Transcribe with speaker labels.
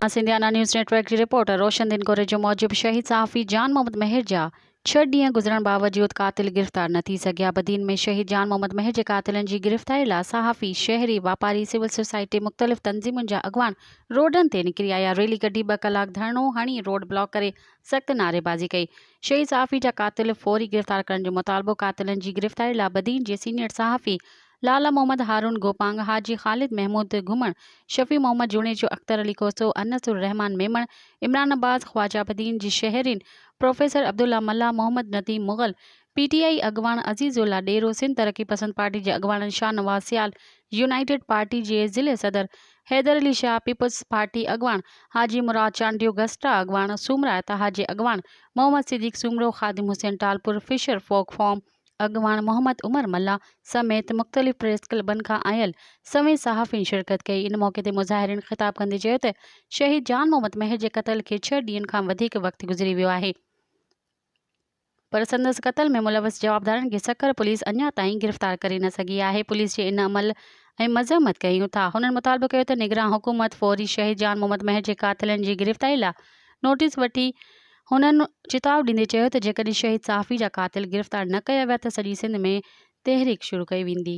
Speaker 1: सिंधियाना news network की reporter रोशन दिनकोरे जो मूजिब शहीद सहाफ़ी जान मोहम्मद मेहर जा 6 ॾींहं गुज़रण बावजूद कातिल गिरफ़्तार न थी सघिया। बदीन में शहीद जान मोहम्मद मेहर जे कातिलनि जी गिरफ़्तारी लाइ सहाफ़ी, शहरी, वापारी, सिविल सोसाइटी, मुख़्तलिफ़ तंज़ीमुनि जा अॻवान रोडनि ते निकिरी आया। रैली कढी 2 कलाक धरणो हणी रोड ब्लॉक करे सख़्त नारेबाज़ी कई। शहीद सहाफ़ी जा कातिल फौरी गिरफ़्तार करण जो मुतालबो। कातिलनि जी गिरफ़्तारी लाइ बदीन जे सीनियर सहाफ़ी लाला मोहम्मद हारून गोपांग, हाजी ख़ालिद महमूद घुमण, शफ़ी मोहम्मद जुणेजो, अख्तर अली कोसो, अनसुर रहमान मेमण, इमरान अब्बास ख्वाजा, बदीन जी शहरीन प्रोफेसर अब्दुल्ला मल्ला, मोहम्मद नदीम मुग़ल, PTI अॻवान अज़ीज़ुल्ला डेरो, सिंध तरक्की पसंद पार्टी जे अॻवान शाह नवाज़ सियाल, यूनाइटेड पार्टी जे ज़िले सदर हैदर अली शाह, पीपल्स पार्टी अॻवान हाजी मुराद चांडियो, गस्टा अॻवान सूमरा इतिहाद जे अॻवान Muhammad Siddique Soomro, Khadim Hussain Talpur, fisher folk forum अॻवान मोहम्मद उमर मल्ला समेत मुख़्तलिफ़ प्रेस क्लबनि खां आयल सवें सहाफ़ियुनि शिरकत कई। इन मौक़े ते मुज़ाहिरीन ख़िताब कंदे चयो त शहीद जान मोहम्मद मेहर जे क़त्ल खे 6 ॾींहंनि खां वधीक वक़्तु गुज़री वियो आहे, पर संदसि क़त्ल में मुलविस जवाबदारनि खे सकर पुलिस अञा ताईं गिरफ़्तार करे न सघी आहे। पुलिस जे इन अमल ऐं मज़म्मत कयूं था। हुननि मुतालबो कयो त निगरान हुकूमत फौरी शहीद जान मोहम्मद मेहर जे कातिलनि जी गिरफ़्तारी लाइ नोटिस वठी। हुननि चिताव ॾींदे चयो त जेकॾहिं शहीद सहाफ़ी जा कातिल गिरफ़्तार न कया विया त सॼी सिंध में तहरीक शुरू कई वेंदी।